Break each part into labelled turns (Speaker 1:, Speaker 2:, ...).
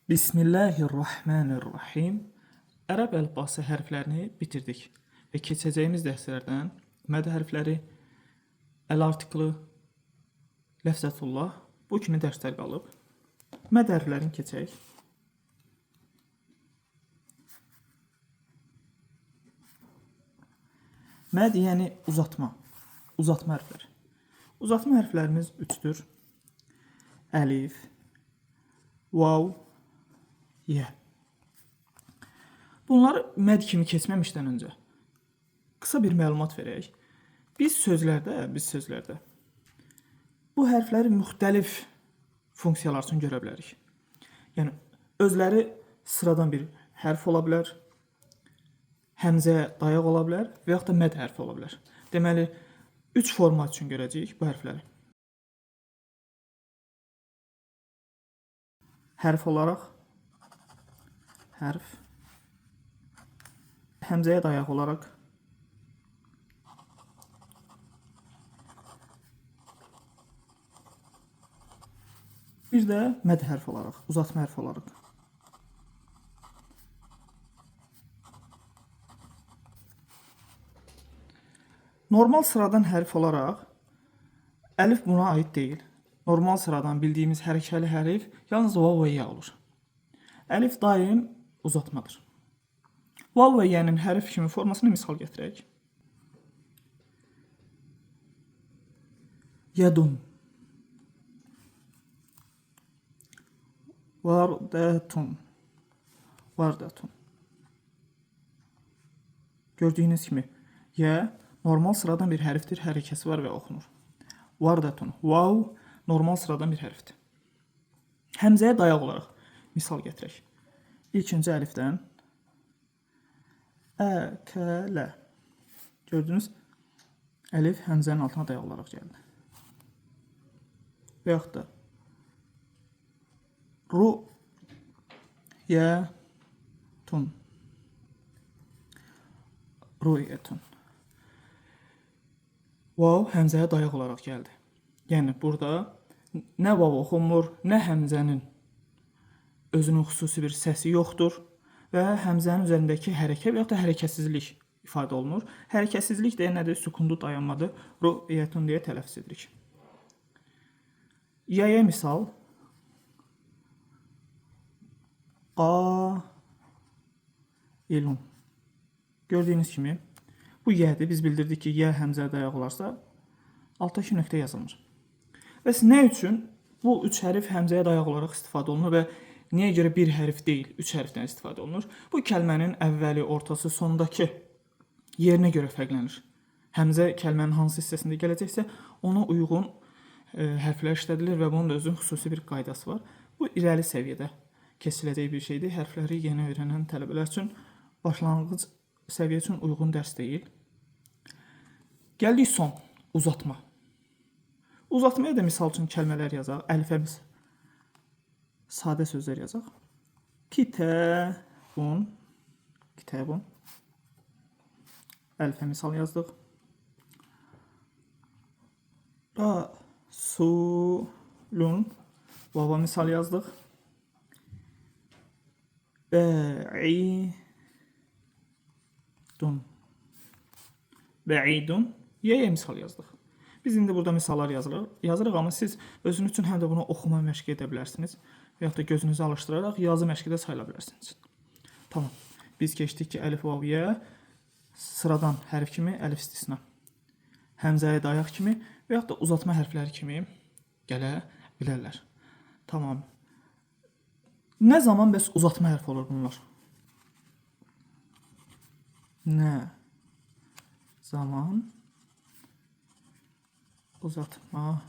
Speaker 1: Bismillahirrahmanirrahim. Ərəb əlifbası hərflərini bitirdik və keçəcəyimiz dərslərdən məd hərfləri, əl artiklı, ləfzətullah bu kimi dərslər qalıb. Məd hərflərini keçək. Məd yəni uzatma hərfləri. Uzatma hərflərimiz 3-dür. Əlif, vav, yə. Bunları məd kimi keçməmişdən öncə qısa bir məlumat verək. Biz sözlərdə bu hərfləri müxtəlif funksiyalar üçün görə bilərik. Yəni özləri sıradan bir hərf ola bilər, həmzə dayaq ola bilər və yaxud da məd hərfi ola bilər. Deməli 3 format üçün görəcəyik bu hərfləri. Hərf olaraq hərf, həmzəyə dayaq olaraq bir də məd hərfi olaraq, uzatma hərfi olaraq. Normal sıradan hərf olaraq əlif buna aid deyil. Normal sıradan bildiyimiz hərəkəli hərf yalnız vav və yə olur. Əlif daim uzatmadır. Vav və yənin hərf kimi formasına misal gətirək. Yədun, vardətun, vardətun. Gördüyünüz kimi yə normal sıradan bir hərfdir, hərəkəsi var və oxunur. Vardətun, vav normal sıradan bir hərfdir. Həmzəyə dayaq olaraq misal gətirək. İlk əlifdən əkələ. Gördünüz, əlif həmzənin altına dayaq olaraq gəldi. Və yaxud da rü'yətun, rü'yətun. Vav həmzəyə dayaq olaraq gəldi. Yəni burada nə vav oxunmur, nə həmzənin özünün xüsusi bir səsi yoxdur və həmzənin üzərindəki hərəkə və yaxud da hərəkətsizlik ifadə olunur. Hərəkətsizlik deyə nədir? Sükundu dayanmadır. Rü'yətun deyə tələffüz edirik. Yəyə misal qailun. Gördüyünüz kimi bu yədir. Biz bildirdik ki, yə həmzə dayaq olarsa altta 2 nöqtə yazılmır. Bəs nə üçün bu 3 hərf həmzəyə dayaq olaraq istifadə olunur və niyə görə bir hərf deyil, 3 hərfdən istifadə olunur? Bu kəlmənin əvvəli, ortası, sondakı yerinə görə fərqlənir. Həmzə kəlmənin hansı hissəsində gələcəksə, ona uyğun hərflər işlədilir və bunun da özünün xüsusi bir qaydası var. Bu irəli səviyyədə keçiləcək bir şeydir. Hərfləri yeni öyrənən tələbələr üçün başlanğıc səviyyə üçün uyğun dərs deyil. Gəldik son, uzatma. Uzatmaya da misal üçün kəlmələr yazaq. Əlifə sadə sözlər yazaq. Kitəbun, kitəbun. Əlifə misal yazdıq. Rasulun, vava misal yazdıq. Bə'idun, bə'idun, yəyə misal yazdıq. Biz indi burada misallar yazırıq, amma siz özünüz üçün həm də bunu oxuma məşq edə bilərsiniz və yaxud da gözünüzü alışdıraraq yazı məşqi də sayıla bilərsiniz. Tamam. Biz keçdik ki, əlif, vav, yə sıradan hərf kimi, əlif istisna. Həmzəyə dayaq kimi və yaxud da uzatma hərfləri kimi gələ bilərlər. Tamam. Nə zaman bəs uzatma hərf olur bunlar? Nə zaman uzatma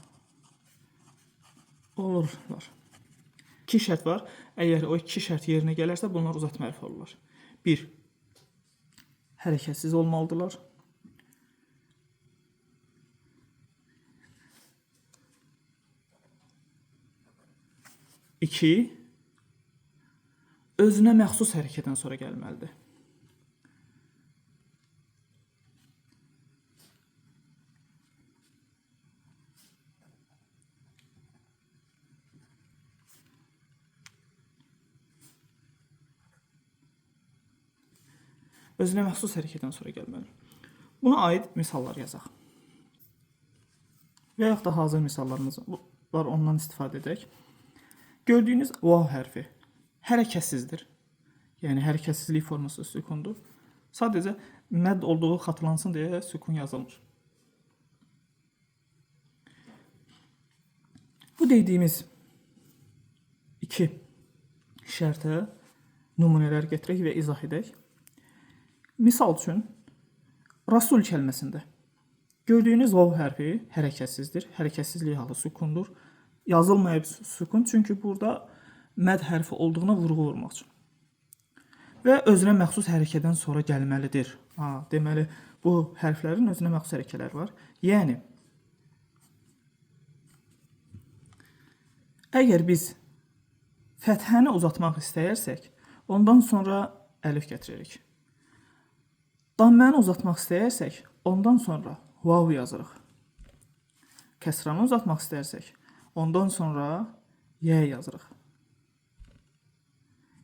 Speaker 1: olurlar? 2 şərt var. Əgər o 2 şərt yerinə gələrsə, bunlar uzatma hərfi olurlar. 1. Hərəkətsiz olmalıdırlar. 2. Özünə məxsus hərəkətdən sonra gəlməlidir. Özünə məxsus hərəkətdən sonra gəlməli. Buna aid misallar yazaq. Və yaxud da hazır misallarımız var, ondan istifadə edək. Gördüyünüz vav hərfi hərəkətsizdir. Yəni hərəkətsizlik forması sükundur. Sadəcə mədd olduğu xatırlansın deyə sükun yazılmır. Bu dediyimiz iki şərtə nümunələr gətirək və izah edək. Misal üçün, Rasul kəlməsində gördüyünüz vav hərfi hərəkətsizdir. Hərəkətsizlik halı sükundur. Yazılmayıb sükun, çünki burada məd hərfi olduğuna vurğu vurmaq üçün. Və özünə məxsus hərəkədən sonra gəlməlidir. Deməli, bu hərflərin özünə məxsus hərəkələri var. Yəni, əgər biz fəthəni uzatmaq istəyirsək, ondan sonra əlif gətiririk. Damməni uzatmaq istəyirsək, ondan sonra vav yazırıq. Kəsranı uzatmaq istəyirsək, ondan sonra yə yazırıq.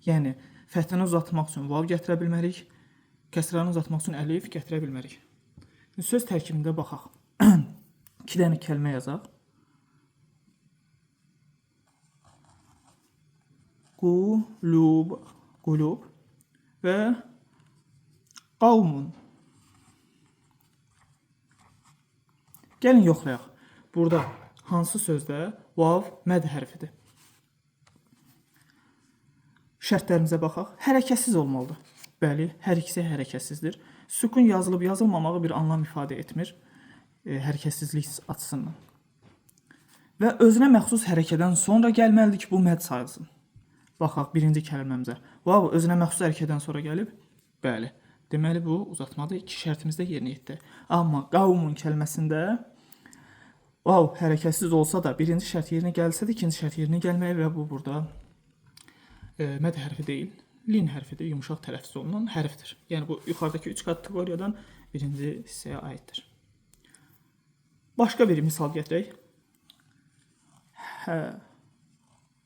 Speaker 1: Yəni, fəthəni uzatmaq üçün vav gətirə bilmərik, kəsranı uzatmaq üçün əlif gətirə bilmərik. Söz tərkibində baxaq. 2 dənə kəlmə yazaq. Qulub və qavmun. Gəlin yoxlayaq. Burada hansı sözdə vav məd hərfidir? Şərtlərimizə baxaq. Hərəkətsiz olmalıdır. Bəli, hər ikisi hərəkətsizdir. Sükun yazılıb yazılmamağı bir anlam ifadə etmir. Hərəkətsizlik açısından. Və özünə məxsus hərəkədən sonra gəlməlidir ki, bu məd sayılsın. Baxaq birinci kəlməmizə. Vav özünə məxsus hərəkədən sonra gəlib? Bəli. Deməli, bu uzatmada iki şərtimiz də yerinə yetdi. Amma qavmun kəlməsində vav hərəkətsiz olsa da birinci şərt yerinə gəlsə də ikinci şərt yerinə gəlməyi və bu burada məd hərfi deyil, lin hərfidir, yumuşaq tələffüz olunan hərfdir. Yəni bu yuxarıdakı 3 kateqoriyadan birinci hissəyə aiddir. Başqa bir misal gətirək.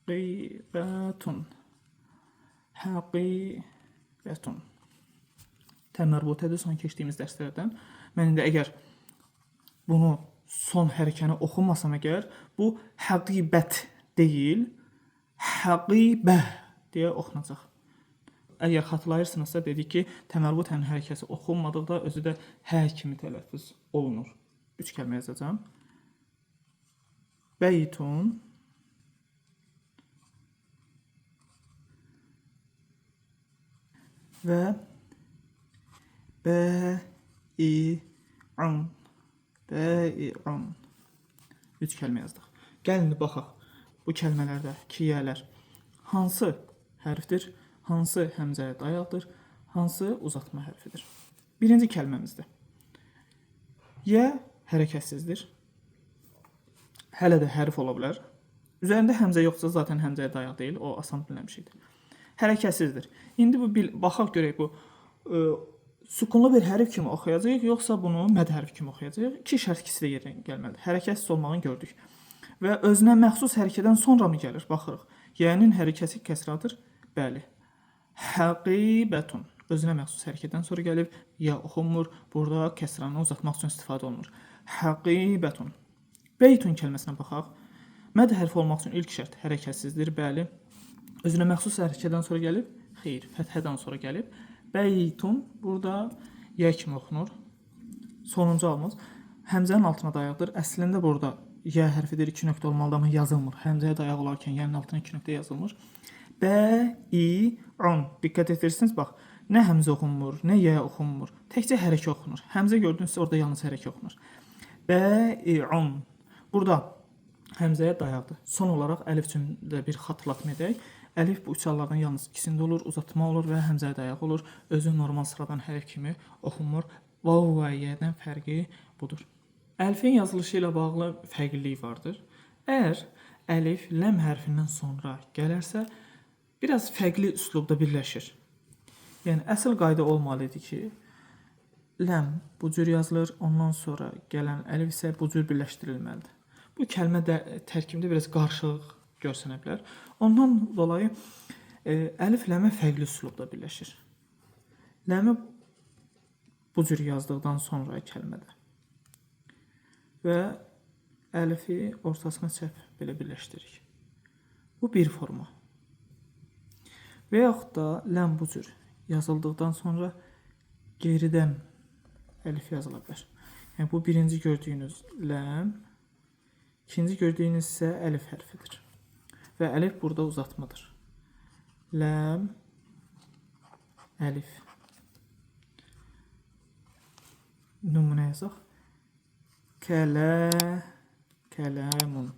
Speaker 1: Həqiqətun. Təmərbutedir son keçdiyimiz dərslərdən. Mən indi əgər bunu son hərəkəni oxumasam əgər, bu həqibət deyil, həqibə deyə oxunacaq. Əgər xatırlayırsınızsa dedik ki, təmərbut hərəkəsi oxunmadıqda özü də hə kimi tələffüz olunur. 3 kəlmə yazacağım. Beytun və bəi'un. Bəi'un. 3 kəlmə yazdıq. Gəlin baxaq. Bu kəlmələrdə kiyələr hansı hərfdir, hansı həmzəyə dayaqdır, hansı uzatma hərfidir. Birinci kəlməmizdə. Yə hərəkətsizdir. Hələ də hərf ola bilər. Üzərində həmzə yoxsa zaten həmzəyə dayaq deyil, o asan bilinən bir şeydir. Hərəkətsizdir. İndi bu baxaq görək bu sükunlu bir hərf kimi oxuyacağıq, yoxsa bunu məd hərfi kimi oxuyacağıq. İki şərt ikisi də yerinə gəlməlidir. Hərəkətsiz olmağını gördük. Və özünə məxsus hərəkədən sonra mı gəlir? Baxırıq. Yənin hərəkəsi kəsradır. Bəli. Həqibətun. Özünə məxsus hərəkətdən sonra gəlib, ya oxunmur. Burada kəsranı uzatmaq üçün istifadə olunur. Həqibətun. Beytun kəlməsinə baxaq. Məd hərfi olmaq üçün ilk şərt hərəkətsizdir. Bəli. Özünə məxsus hərəkətdən sonra gəlib, xeyr, fəthədən sonra gəlib. Beytun burada ya kimi oxunur. Sonuncu halımız həmzənin altına dayaqdır. Əslində burada ya hərfidir, 2 nöqtə olmalıdır, amma yazılmır. Həmzəyə dayaq olarkən yəni altına 2 nöqtə yazılmır. Bəi'un. Diqqət edirsiniz, bax. Nə həmzə oxunmur, nə yə oxunmur. Təkcə hərəkə oxunur. Həmzə gördünüzsə orada yalnız hərəkə oxunur. Bəi'un. Burada həmzəyə dayaqdır. Son olaraq əlif üçün də bir xatırlatma edək. Əlif bu 3 hallardan yalnız ikisində olur, uzatma olur və həmzəyə dayaq olur. Özü normal sıradan hərf kimi oxunmur. Vav və yədən fərqi budur. Əlifin yazılışı ilə bağlı fərqlilik vardır. Əgər əlif ləm hərfindən sonra gələrsə, biraz fərqli üslubda birləşir. Yəni, əsl qayda olmalıdır ki, ləm bu cür yazılır, ondan sonra gələn əlif isə bu cür birləşdirilməlidir. Bu kəlmə də tərkibində biraz qarşılıq görsənə bilər. Ondan dolayı əlif ləmə fərqli üslubda birləşir. Ləmi bu cür yazdıqdan sonra kəlmədə. Və əlifi ortasına çəp belə birləşdiririk. Bu bir forma. Və yaxud da ləm bu cür yazıldıqdan sonra geridən əlif yazıla bilər. Yəni bu birinci gördüyünüz ləm, ikinci gördüyünüz isə əlif hərfidir. Və əlif burada uzatmadır. Ləm, əlif. Nümunə yazaq. Kələmun.